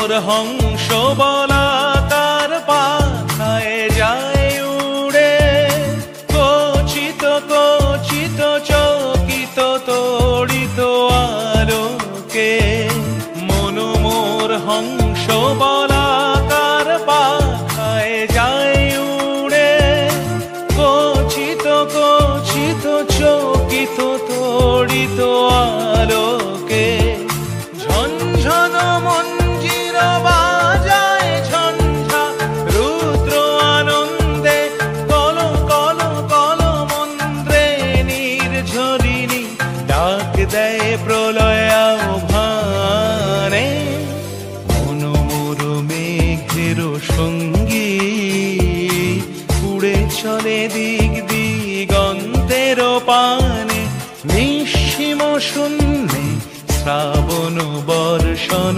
মোর হংস বলাকার পাখায় যায় উড়ে, কচিত কচিত চকিত তড়িত আলোকে। মন মোর হংস বলাকার পাখায় যায় উড়ে, কচিত কচিত চকিত তড়িত আলোকে। ঝনঝন মঞ্জির বাজায় ঝঞ্ঝা রুদ্র আনন্দে, কল কল কল মন্ত্রে নির্ঝরিণী ডাক দেয় প্রলয় আহ্বানে। মন মোর মেঘের সঙ্গী উড়ে চলে দিক দিগন্তের পানে, নিঃসীম শূন্যে শ্রাবণ বর্ষণ।